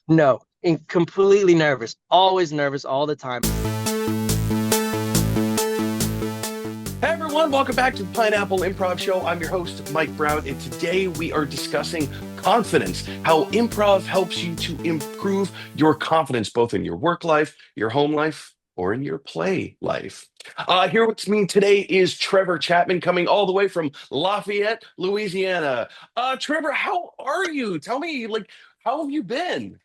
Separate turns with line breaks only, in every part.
No, completely nervous, always nervous all the time.
Hey everyone, welcome back to the Pineapple Improv Show. I'm your host, Mike Brown, and today we are discussing confidence, how improv helps you to improve your confidence both in your work life, your home life, or in your play life. Here with me today is Trevor Chapman, coming all the way from Lafayette, Louisiana. Trevor, how are you? Tell me, how have you been?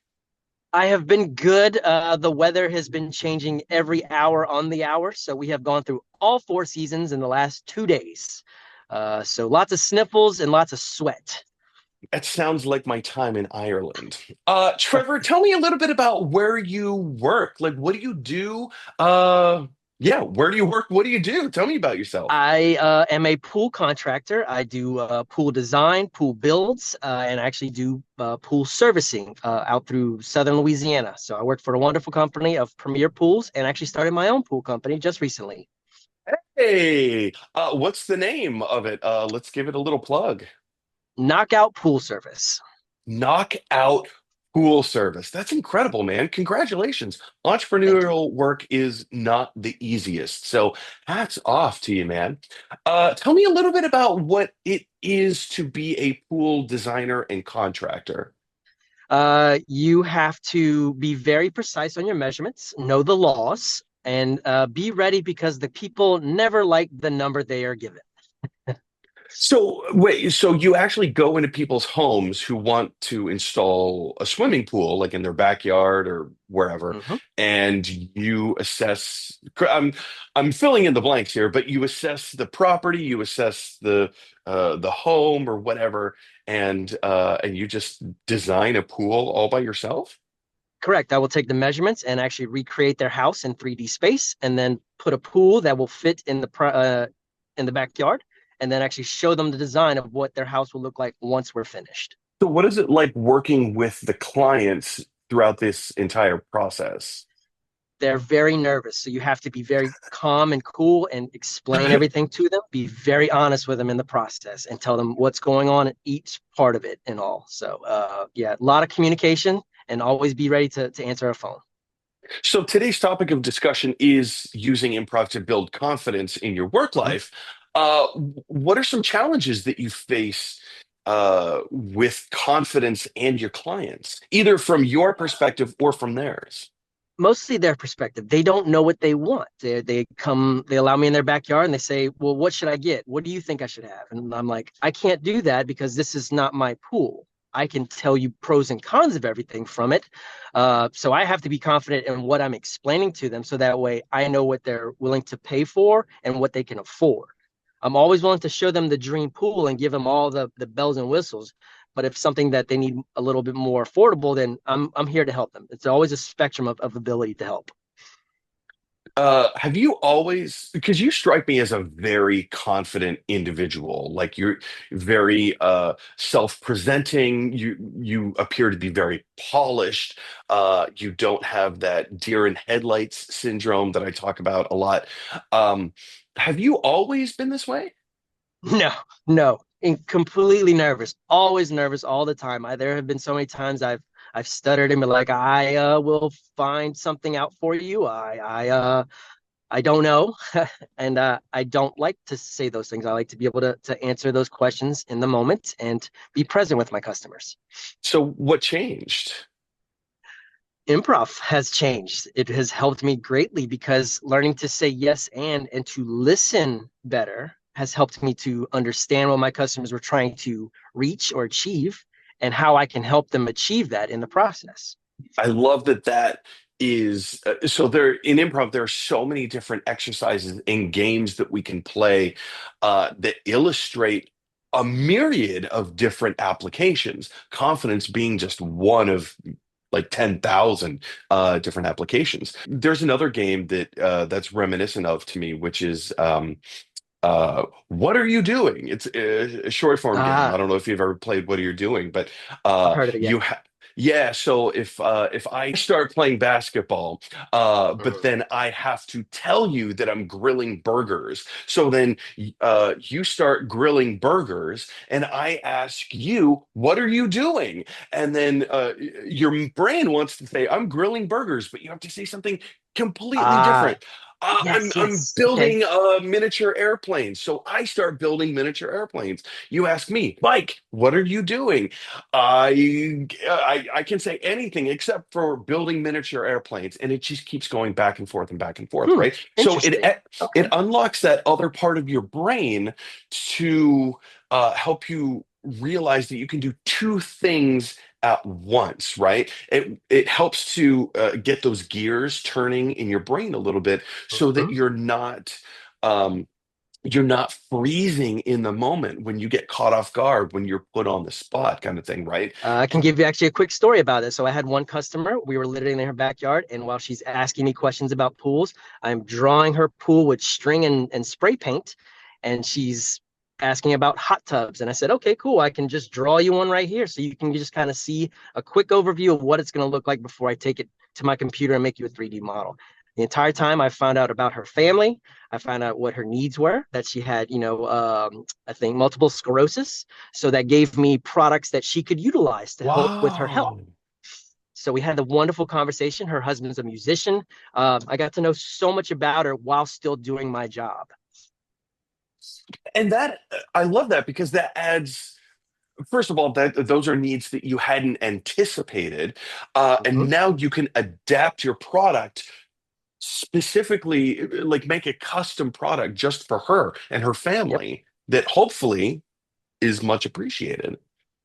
I have been good. The weather has been changing every hour on the hour. So we have gone through all four seasons in the last 2 days. So lots of sniffles and lots of sweat.
That sounds like my time in Ireland. Trevor, tell me a little bit about where you work. Like, what do you do? Yeah, where do you work? What do you do? Tell me about yourself.
I am a pool contractor. I do pool design, pool builds, and I actually do pool servicing out through Southern Louisiana. So I work for a wonderful company of Premier Pools and actually started my own pool company just recently.
Hey, what's the name of it? Let's give it a little plug.
Knockout Pool Service.
Knockout Pool Service. That's incredible, man. Congratulations.
Thank you.
Entrepreneurial work is not the easiest. So hats off to you, man. Tell me a little bit about what it is to be a pool designer and contractor.
You have to be very precise on your measurements, know the laws, and be ready because the people never like the number they are given.
So wait, so you actually go into people's homes who want to install a swimming pool, like in their backyard or wherever,
Mhm.
and you assess. I'm filling in the blanks here, but you assess the property, you assess the home or whatever, and you just design a pool all by yourself.
Correct. I will take the measurements and actually recreate their house in 3D space, and then put a pool that will fit in the backyard, and then actually show them the design of what their house will look like once we're finished.
So what is it like working with the clients throughout this entire process?
They're very nervous, so you have to be very calm and cool and explain everything to them. Be very honest with them in the process and tell them what's going on in each part of it and all. So, yeah, a lot of communication and always be ready to answer a phone.
So today's topic of discussion is using improv to build confidence in your work
Mhm.
life. What are some challenges that you face with confidence and your clients, either from your perspective or from theirs?
Mostly their perspective. They don't know what they want. They allow me in their backyard and they say, well, what should I get? What do you think I should have? And I'm like, I can't do that because this is not my pool. I can tell you pros and cons of everything from it. So I have to be confident in what I'm explaining to them so that way I know what they're willing to pay for and what they can afford. I'm always willing to show them the dream pool and give them all the bells and whistles. But if something that they need a little bit more affordable, then I'm here to help them. It's always a spectrum of ability to help.
Have you always, because you strike me as a very confident individual, like you're very self-presenting, you appear to be very polished, you don't have that deer in headlights syndrome that I talk about a lot. Um, have you always been this way?
No, no, completely nervous. Always nervous all the time. There have been so many times I've stuttered and been like, I will find something out for you. I don't know, and I don't like to say those things. I like to be able to answer those questions in the moment and be present with my customers.
So what changed?
Improv has changed. It has helped me greatly because learning to say yes and to listen better has helped me to understand what my customers were trying to reach or achieve and how I can help them achieve that in the process.
I love that that is so there in improv there are so many different exercises and games that we can play that illustrate a myriad of different applications, confidence being just one of like 10,000 different applications. There's another game that that's reminiscent of to me, which is what are you doing? It's a short form game. I
Ah,
don't know if you've ever played What Are You Doing, but
I've
uh,
heard of it.
you
Yes.
Yeah, so if I start playing basketball, but
Mhm.
then I have to tell you that I'm grilling burgers. So then you start grilling burgers, and I ask you, "What are you doing?" And then your brain wants to say, "I'm grilling burgers," but you have to say something completely
Ah,
different.
yes,
I'm
yes. Okay.
building miniature airplanes, so I start building miniature airplanes. You ask me, Mike, what are you doing? I can say anything except for building miniature airplanes, and it just keeps going back and forth,
Hmm.
right? So
Interesting.
it
Okay.
unlocks that other part of your brain to help you realize that you can do two things at once, right? It helps to get those gears turning in your brain a little bit, so that
Mhm.
um, you're not freezing in the moment when you get caught off guard, when you're put on the spot, kind of thing, right?
I can give you actually a quick story about it. So I had one customer. We were literally in her backyard, and while she's asking me questions about pools, I'm drawing her pool with string and spray paint, and she's asking about hot tubs. And I said, okay, cool. I can just draw you one right here, so you can just kind of see a quick overview of what it's going to look like before I take it to my computer and make you a 3D model. The entire time, I found out about her family. I found out what her needs were. That she had, I think multiple sclerosis, so that gave me products that she could utilize to help with her health.
Wow.
So we had a wonderful conversation. Her husband's a musician. I got to know so much about her while still doing my job.
And that I love that because that adds, first of all, that those are needs that you hadn't anticipated, and
Mhm.
now you can adapt your product specifically, like make a custom product just for her and her
Yep.
family that hopefully is much appreciated.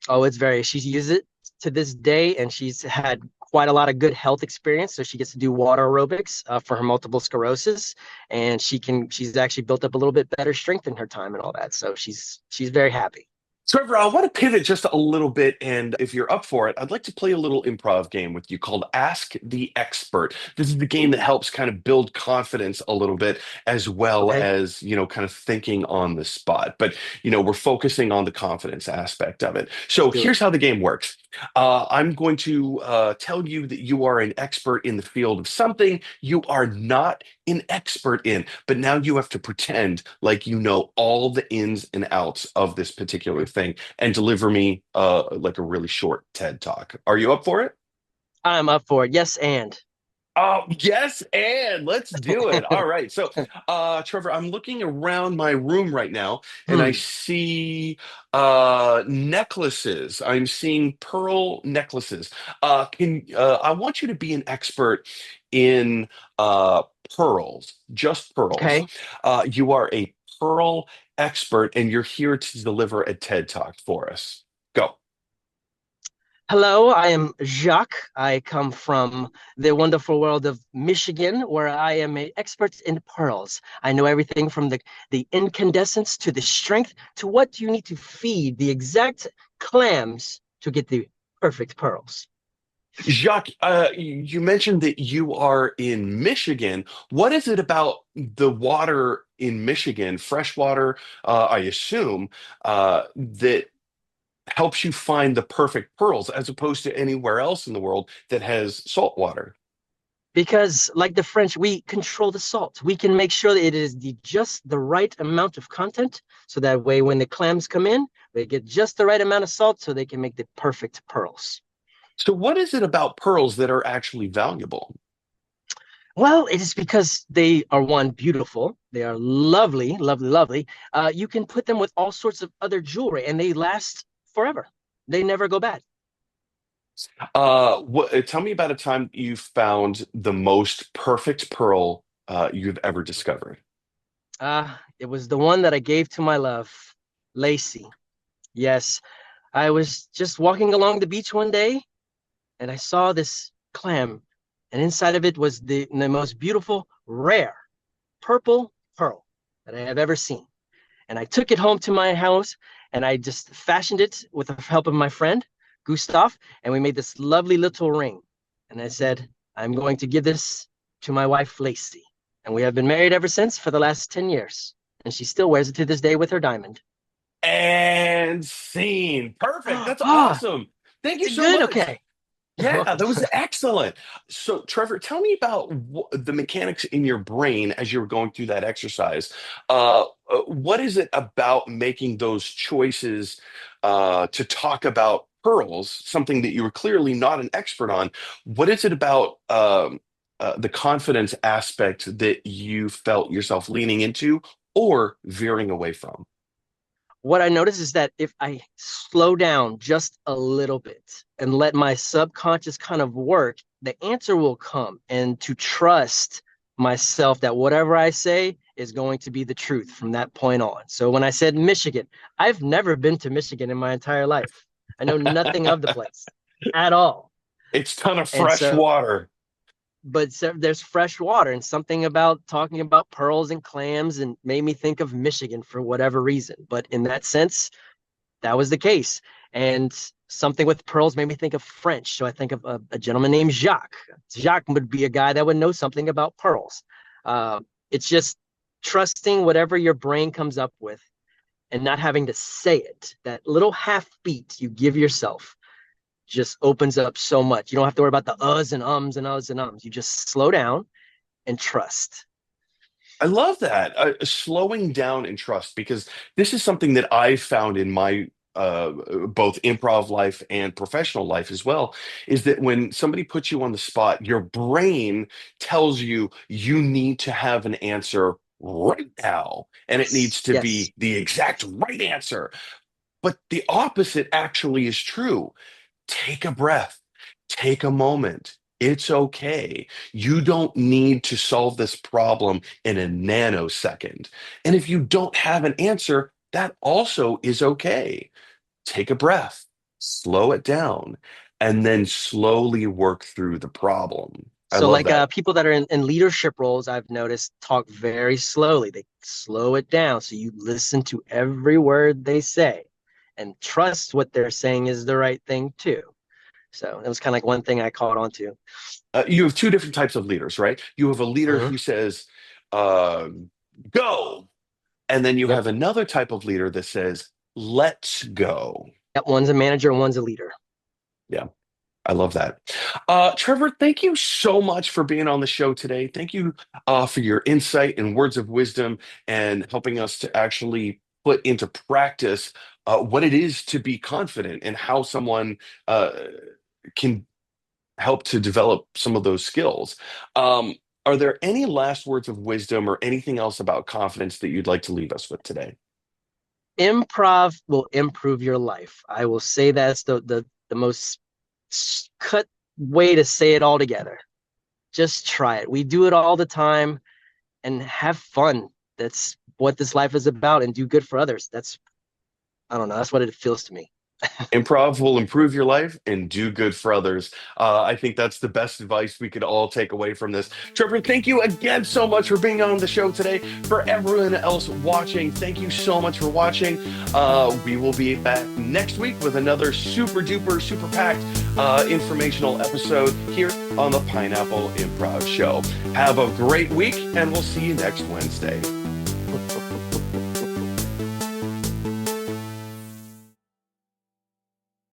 Oh, it's very, she's used it to this day, and she's had quite a lot of good health experience. So she gets to do water aerobics for her multiple sclerosis, and she's actually built up a little bit better strength in her time and all that. So she's very happy.
Trevor, I want to pivot just a little bit, and if you're up for it, I'd like to play a little improv game with you called Ask the Expert. This is the game that
Ooh,
helps kind of build confidence a little bit, as well
okay,
as, kind of thinking on the spot. But, we're focusing on the confidence aspect of it.
let's
So
do it.
here's how the game works. I'm going to tell you that you are an expert in the field of something you are not an expert in, but now you have to pretend like you know all the ins and outs of this particular thing and deliver me like a really short TED talk. Are you up for it?
I'm up for it. Yes, and
Oh, yes, and let's do it. All right. So, Trevor, I'm looking around my room right now and I
hmm.
see necklaces. I'm seeing pearl necklaces. Can I want you to be an expert in pearls, just pearls.
Okay.
You are a pearl expert and you're here to deliver a TED Talk for us. Go.
Hello, I am Jacques. I come from the wonderful world of Michigan, where I am an expert in pearls. I know everything from the incandescence to the strength to what you need to feed the exact clams to get the perfect pearls.
Jacques, you mentioned that you are in Michigan. What is it about the water in Michigan, freshwater, I assume, that helps you find the perfect pearls as opposed to anywhere else in the world that has salt water?
Because, like the French, we control the salt. We can make sure that it is just the right amount of content, so that way when the clams come in, they get just the right amount of salt so they can make the perfect pearls.
So, what is it about pearls that are actually valuable?
Well, it is because they are one, beautiful. They are lovely, lovely, lovely. You can put them with all sorts of other jewelry and they last forever. They never go bad.
Tell me about a time you found the most perfect pearl you've ever discovered.
It was the one that I gave to my love, Lacey. Yes, I was just walking along the beach one day and I saw this clam, and inside of it was the most beautiful, rare purple pearl that I have ever seen. And I took it home to my house and I just fashioned it with the help of my friend, Gustav, and we made this lovely little ring. And I said, I'm going to give this to my wife, Lacey. And we have been married ever since for the last 10 years. And she still wears it to this day with her diamond.
And scene. Perfect. That's
Ah,
awesome. Thank you so
good.
much.
Okay.
Yeah, that was excellent. So, Trevor, tell me about the mechanics in your brain as you were going through that exercise. What is it about making those choices to talk about pearls, something that you were clearly not an expert on? What is it about the confidence aspect that you felt yourself leaning into or veering away from?
What I notice is that if I slow down just a little bit and let my subconscious kind of work, the answer will come. And to trust myself that whatever I say is going to be the truth from that point on. So when I said Michigan, I've never been to Michigan in my entire life. I know nothing of the place at all.
It's ton of
And
fresh
so
water.
but there's fresh water, and something about talking about pearls and clams and made me think of Michigan for whatever reason. But in that sense, that was the case. And something with pearls made me think of French. So I think of a gentleman named Jacques. Jacques would be a guy that would know something about pearls. It's just trusting whatever your brain comes up with and not having to say it. That little half beat you give yourself just opens up so much. You don't have to worry about the uhs and ums and uhs and ums. You just slow down and trust.
I love that. Slowing down and trust, because this is something that I've found in my both improv life and professional life as well, is that when somebody puts you on the spot, your brain tells you you need to have an answer right now, and it
Yes.
needs to
Yes.
be the exact right answer. But the opposite actually is true. Take a breath, take a moment. It's okay. You don't need to solve this problem in a nanosecond. And if you don't have an answer, that also is okay. Take a breath, slow it down, and then slowly work through the problem. I
So
love
like
that.
people that are in leadership roles, I've noticed talk very slowly. They slow it down. So you listen to every word they say and trust what they're saying is the right thing too. So it was kind of like one thing I caught on to.
You have two different types of leaders, right? You have a leader
Mhm.
who says, uh, go. And then you
Yep.
have another type of leader that says, let's go.
Yep. One's a manager and one's a leader.
Yeah. I love that. Trevor, thank you so much for being on the show today. Thank you for your insight and words of wisdom and helping us to actually put into practice what it is to be confident and how someone uh, can help to develop some of those skills. Um, are there any last words of wisdom or anything else about confidence that you'd like to leave us with today?
Improv will improve your life. I will say that's the most cut way to say it all together. Just try it. We do it all the time and have fun. That's what this life is about, and do good for others. That's, I don't know, that's what it feels to me.
Improv will improve your life and do good for others. I think that's the best advice we could all take away from this. Trevor, thank you again so much for being on the show today. For everyone else watching, thank you so much for watching. We will be back next week with another super duper, super packed informational episode here on the Pineapple Improv Show. Have a great week, and we'll see you next Wednesday.